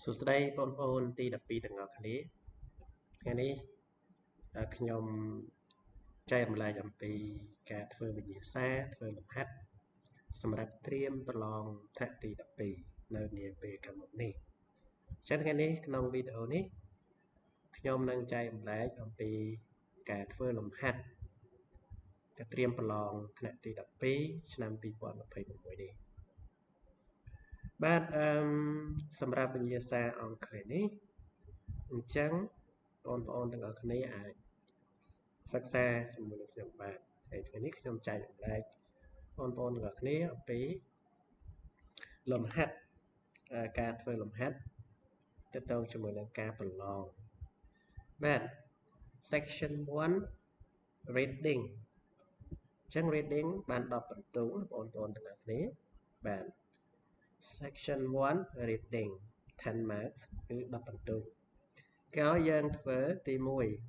សួស្តីបងប្អូនទី12ទាំងអស់គ្នាថ្ងៃនេះខ្ញុំចែករំលែកអំពីការធ្វើវិញ្ញាសាធ្វើលំហាត់សម្រាប់ត្រៀមប្រឡងថ្នាក់ទី12នៅនាពេលខាងមុខនេះចឹងថ្ងៃនេះក្នុងវីដេអូនេះខ្ញុំនឹងចែករំលែកអំពីការធ្វើលំហាត់ការត្រៀមប្រឡងថ្នាក់ទី12ឆ្នាំ2026នេះបាទសម្រាប់វិញ្ញាសាអង់គ្លេសនេះអញ្ចឹងបងប្អូនទាំងអស់គ្នាអាចសិក្សាជាមួយនឹងខ្ញុំបាទហើយថ្ងៃនេះខ្ញុំចែករំលែកបងប្អូនទាំងអស់គ្នាអំពីលំហាត់ការធ្វើលំហាត់ទាក់ទងជាមួយនឹងការប្រឡងបាទ section 1 reading អញ្ចឹង reading បាន10បន្ទុកបងប្អូនទាំងអស់គ្នាបាទ section 1 reading 10 marks គឺ10បន្ទុកគេឲ្យយើងធ្វើទី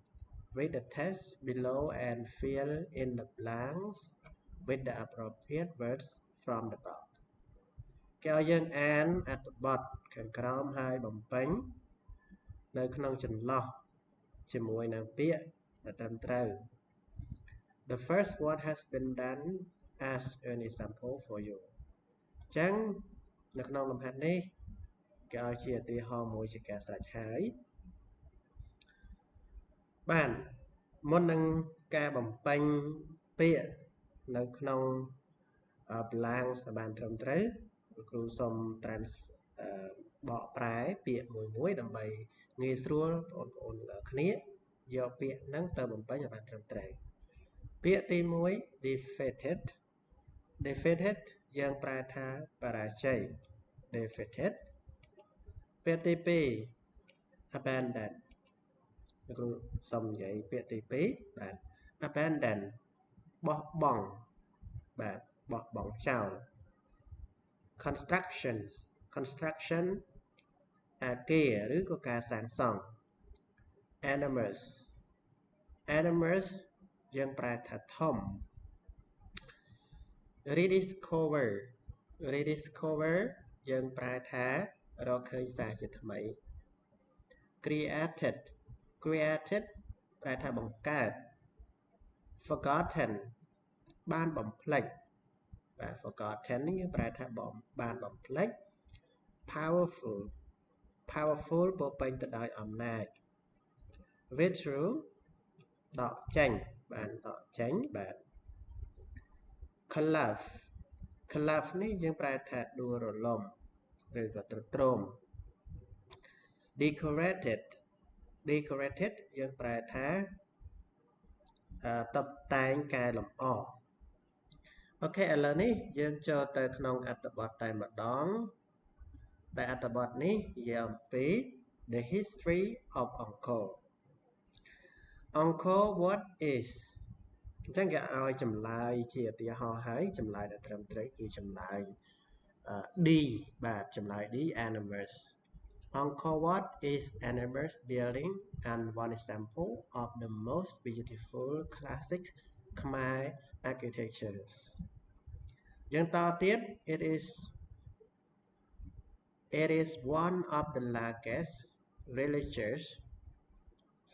1 read the text below and fill in the blanks with the appropriate words from the book គេឲ្យយើងអានអត្ថបទខាងក្រោមហើយបំពេញនៅក្នុងចន្លោះជាមួយនឹងពាក្យដែលត្រឹមត្រូវ The first one has been done as an example for you អញ្ចឹងនៅក្នុងលំហាត់នេះគេឲ្យជាឧទាហរណ៍មួយជាការស្រេចហើយបាទមុននឹងការបំពេញពាក្យនៅក្នុង blanks បានត្រឹមត្រូវគ្រូសូមបកប្រែពាក្យមួយដើម្បីងាយស្រួលបងប្អូនទាំងគ្នាយកពាក្យហ្នឹងទៅបំពេញឲ្យបានត្រឹមត្រូវពាក្យទី1 defeated defeated យើងប្រែថាបរាជ័យ defeated ពាក្យទី2 abandon គ្រូសូមនិយាយពាក្យទី2បាទ abandon បោះបង់បាទបោះបង់ចោល construction អគារឬក៏ការសាងសង់ enormous យើងប្រែថាធំ rediscover យើងប្រែថារកឃើញសារជាថ្មី created ប្រែថាបង្កើត forgotten បានបំភ្លេចបាទ forgotten នេះយើងប្រែថាបានបំភ្លេច powerful ពោពេញទៅដោយអំណាច withdraw ដកចេញបានដកចេញបាទ collapse នេះយើងប្រែថាដួលរលំឬក៏ទ្រុឌទ្រោម decorated យើងប្រែថាតុបតែងកែលម្អអូខេឥឡូវនេះយើងចូលទៅក្នុងអត្ថបទតែម្ដងដែលអត្ថបទនេះនិយាយអំពី the history of Angkor what is អញ្ចឹងគេឲ្យចម្លើយជាឧទាហរណ៍ហើយចម្លើយដែលត្រឹមត្រូវគឺចម្លើយ D បាទចម្លើយ D enormous Angkor Wat is an enormous building and one example of the most beautiful classic Khmer architectures យើងតទៀត it is one of the largest religious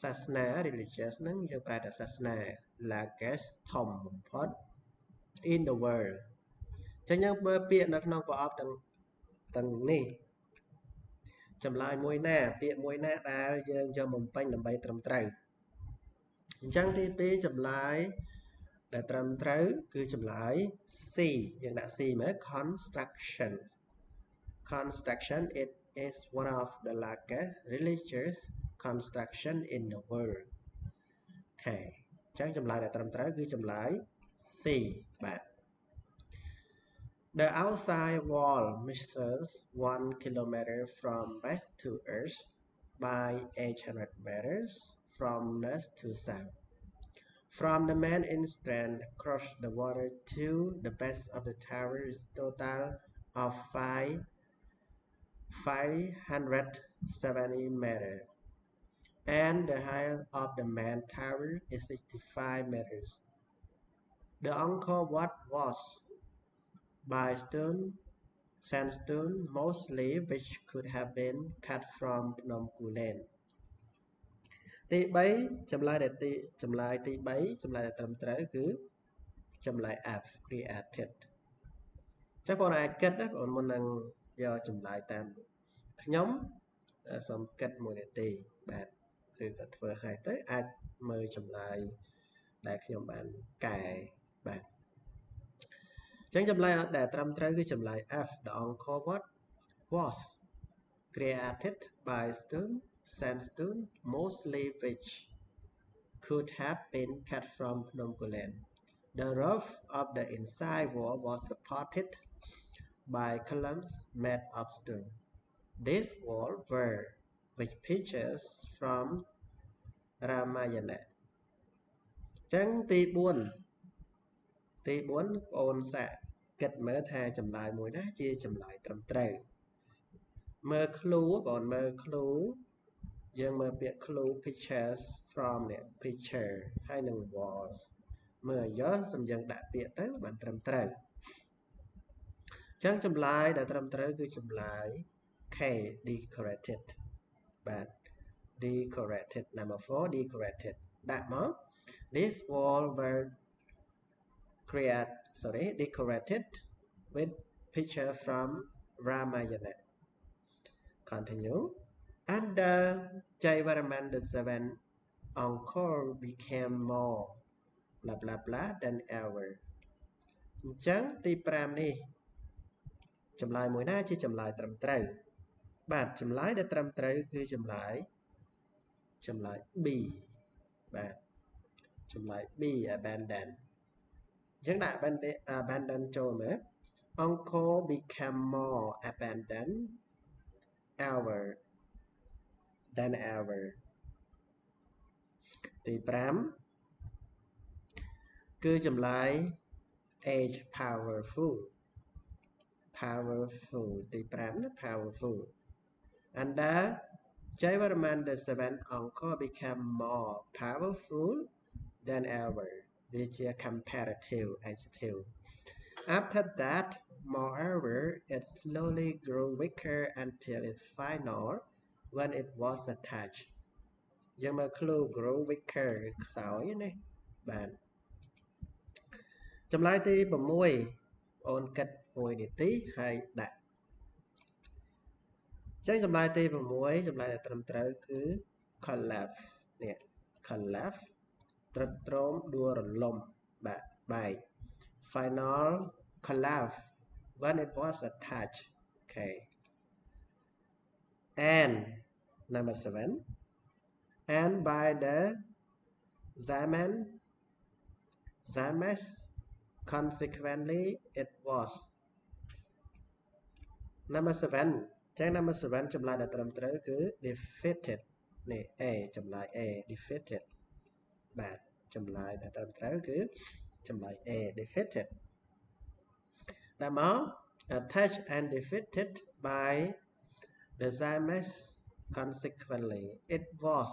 សាសនា religious ហ្នឹងយើងប្រែថាសាសនា largest ធំបំផុត in the world អញ្ចឹងយើងមើលពាក្យនៅក្នុងប្រអប់ទាំងនេះចម្លើយមួយណាពាក្យមួយណាដែលយើងយកបំពេញដើម្បីត្រឹមត្រូវអញ្ចឹងទី2ចម្លើយដែលត្រឹមត្រូវគឺចម្លើយ C យើងដាក់ C មើល construction it is one of the largest religious construction in the world ខេអញ្ចឹងចម្លើយដែលត្រឹមត្រូវគឺចម្លើយ C បាទ The outside wall measures 1 kilometer from west to east by 800 meters from north to south. From the main entrance across the water to the base of the tower is total of 570 meters. And the height of the main tower is 65 meters. The Angkor Wat was by stone sandstone mostly which could have been cut from Phnom Kulen ទី3ចម្លើយដែលទីចម្លើយទី3ចម្លើយដែលត្រឹមត្រូវគឺចម្លើយ F created ចឹងបងអាចគិតណាបងមុននឹងយកចម្លើយតាមខ្ញុំសូមគិត1នាទីបាទគឺតែធ្វើឲ្យទៅអាចមើលចម្លើយដែលខ្ញុំបានកែបាទចឹងចម្លើយដែលត្រឹមត្រូវគឺចម្លើយ F the Angkor Wat was created by stone sandstone mostly which could have been cut from Phnom Kulen. The roof of the inside wall was supported by columns made of stone. These walls were with pictures from Ramayana. ចឹងទី4បងអូនសាក់គិតមើលថាចម្លើយមួយណាជាចម្លើយត្រឹមត្រូវមើល clue បងមើល clue យើងមើលពាក្យ clue pictures from នេះ picture ហើយនឹង walls មើលយកសំយើងដាក់ពាក្យទៅបានត្រឹមត្រូវចឹងចម្លើយដែលត្រឹមត្រូវគឺចម្លើយ K decorated បាទ decorated number 4 decorated ដាក់មក These walls were decorated with picture from Ramayana. Continue. Under Jayavarman VII, Angkor became more blah blah blah than ever. អញ្ចឹងទី5នេះចម្លើយមួយណាជាចម្លើយត្រឹមត្រូវបាទចម្លើយដែលត្រឹមត្រូវគឺចម្លើយ B បាទចម្លើយ B abandon អញ្ចឹងដាក់ abandon ចូលមើល Angkor became more abandoned than ever ទី5គឺចម្លើយ H powerful ទី5ណា powerful under Jayavarman VII Angkor became more powerful than ever which is comparative adjective after that moreover it slowly grew weaker until its final when it was attached យើងមើល clue grow weaker ខ្សោយណាបាទចម្លើយទី6អូនគិត1នាទីហើយដាក់ចឹងចម្លើយទី6ចម្លើយដែលត្រឹមត្រូវគឺ collapse នេះ collapse ទ្រុឌទ្រោមដួលរលំបាទបែក final collapse when it was attached okay and number 7 and by the Zamas consequently it was number 7 ចឹង number 7ចម្លើយដែលត្រឹមត្រូវគឺ defeated នេះ A ចម្លើយ A defeated បាទចម្លើយដែលត្រឹមត្រូវគឺចម្លើយ A defeated ដល់មក attached and defeated by the Zamas consequently it was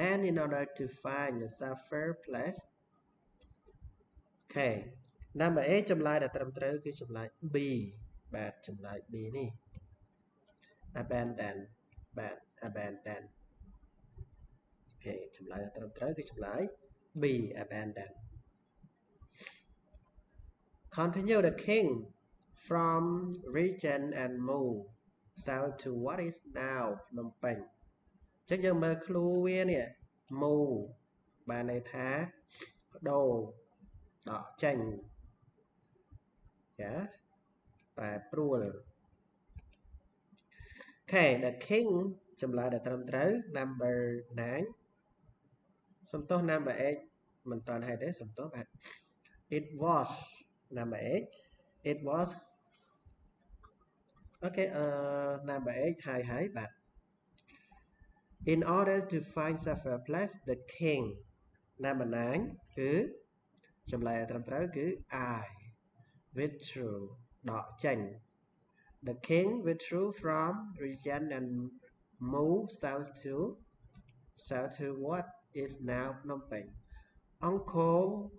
and in order to find a safer place okay number 8ចម្លើយដែលត្រឹមត្រូវគឺចម្លើយ B បាទចម្លើយ B នេះ abandon បាទ abandon អូខេចម្លើយដែលត្រឹមត្រូវគឺចម្លើយ B abandon continue the king from region and move south to what is now Phnom Penh អញ្ចឹងយើងមើល clue វានេះ move បានន័យថាបដូរដកចេញចាប្រែប្រួល Okay the king ចម្លើយដែលត្រឹមត្រូវ number 9សំទោស number 8មិនតាន់ឲ្យទេសំទោសបាទ it was number 8 it was okay number 8ហើយបាទ in order to find safer place the king number 9គឺចម្លើយដែលត្រឹមត្រូវគឺ I withdrew ដកចេញ the king withdrew from region and moved south to what is now Phnom Penh. Angkor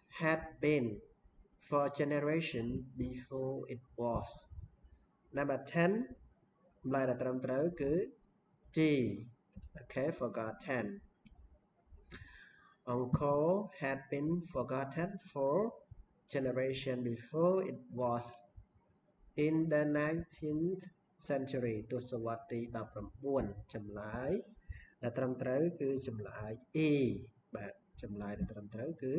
had been for generations before it was number 10 ចម្លើយដែលត្រឹមត្រូវគឺ G okay forgotten Uncle had been forgotten for generation before it was in the 19th century ទសវត្សរ៍ទី 19 ចម្លើយដែលត្រឹមត្រូវគឺចម្លើយ E បាទចម្លើយដែលត្រឹមត្រូវគឺ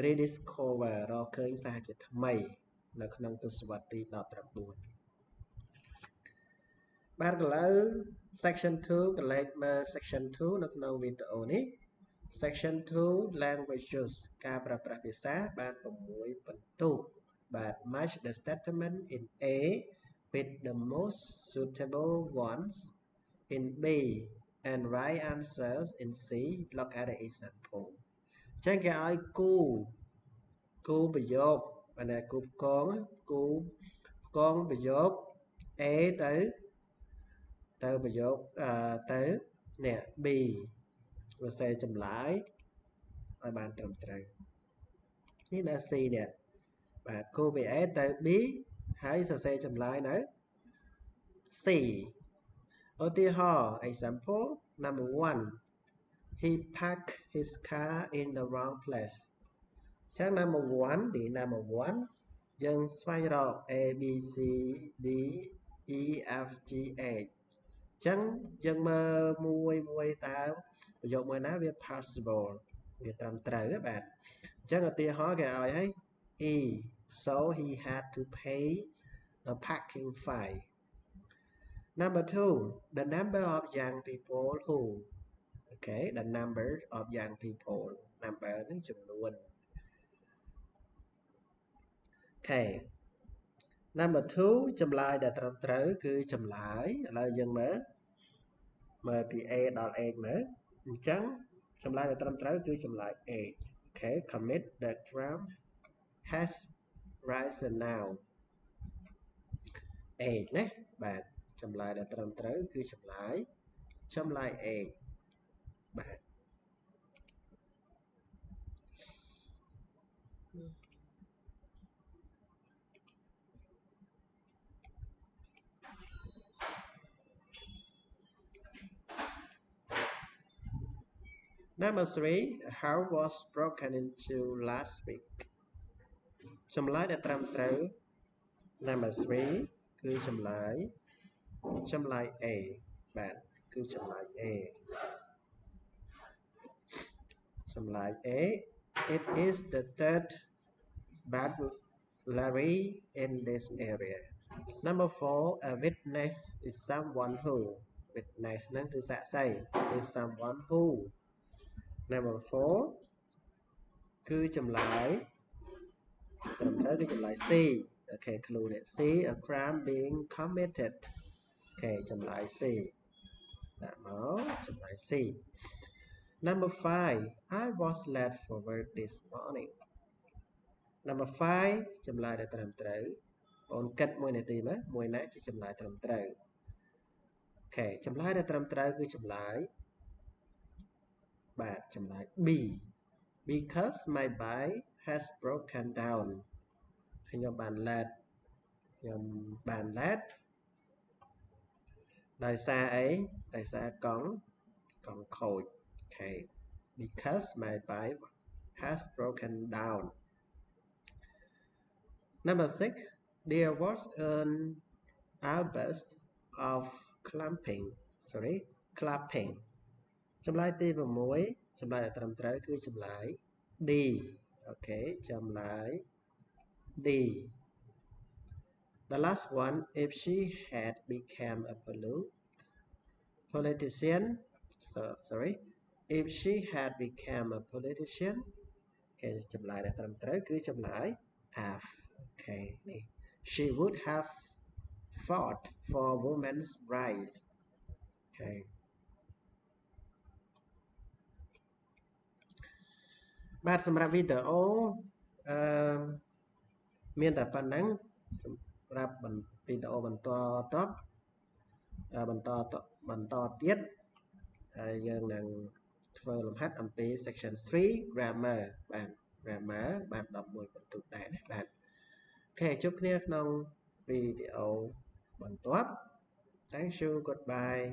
rediscover រកឃើញសារជាថ្មីនៅក្នុងទសវត្សរ៍ទី 19 បាទឥឡូវ section 2 កន្លែងមើល section 2 នៅក្នុងវីដេអូនេះ section 2 languages ការប្រើប្រាស់ភាសាបាន6បន្ទុកបាទ match the statement in A with the most suitable ones in B and right answers in C look at the example ចឹងគេឲ្យគូប្រយោគបាទគូផ្គងប្រយោគ A ទៅប្រយោគទៅនេះ B សរសេរចម្លើយឲ្យបានត្រឹមត្រូវនេះនៅ C នេះបាទគូពី A ទៅ B ហើយសរសេរចម្លើយនៅ C ឧទាហរណ៍ example number 1 he parked his car in the wrong place ចឹង number 1 យើងស្វែងរក A B C D E F G H ចឹងយើងមើលមួយតើប្រយោគមួយណាវា possible វាត្រឹមត្រូវបាទអញ្ចឹងឧទាហរណ៍គេឲ្យហើយ E so he had to pay a parking fine number 2 the number of young people who okay the number of young people number នឹងចំនួន okay number 2 ចម្លើយដែលត្រឹមត្រូវគឺចម្លើយឥឡូវយើងមើលពី A ដល់ H មើលអញ្ចឹងចម្លើយដែលត្រឹមត្រូវគឺចម្លើយ A okay commit the crime has risen now A ណាបាទចម្លើយដែលត្រឹមត្រូវគឺចម្លើយ A បាទ Number 3 a house was broken into last week ចម្លើយដែលត្រឹមត្រូវ Number 3 គឺចម្លើយ A បាទគឺចម្លើយ A ចម្លើយ A it is the third burglary in this area Number 4 a witness is someone who witness នឹងគឺសាក្សី is someone who Number 4 គឺចម្លើយត្រឹមត្រូវគឺចម្លើយ C អូខេ clue នេះ C a crime being committed អូខេចម្លើយ C ដាក់មកចម្លើយ C Number 5 I was late for work this morning Number 5ចម្លើយដែលត្រឹមត្រូវបងគិត1នាទីមើលមួយណាជាចម្លើយត្រឹមត្រូវអូខេចម្លើយដែលត្រឹមត្រូវគឺចម្លើយបាទចម្លើយ B because my bike has broken down ខ្ញុំបាន late ដោយសារអីដោយសារកង់ខូច okay because my bike has broken down Number 6 there was an outburst of clapping ចម្លើយទី6ចម្លើយដែលត្រឹមត្រូវគឺចម្លើយ D អូខេចម្លើយ D The last one if she had become a politician if she had become a politician គេចម្លើយដែលត្រឹមត្រូវគឺចម្លើយ F អូខេនេះ she would have fought for women's rights អូខេបាទសម្រាប់វីដេអូមានតែប៉ុណ្្នឹងសម្រាប់វីដេអូបន្តទៀតហើយយើងនឹងធ្វើលំហាត់អំពី section 3 grammar បាទ grammar បាន11បន្ទុកដែរបាទអូខេជួបគ្នាក្នុង វីដេអូបន្ទាប់ Thank you goodbye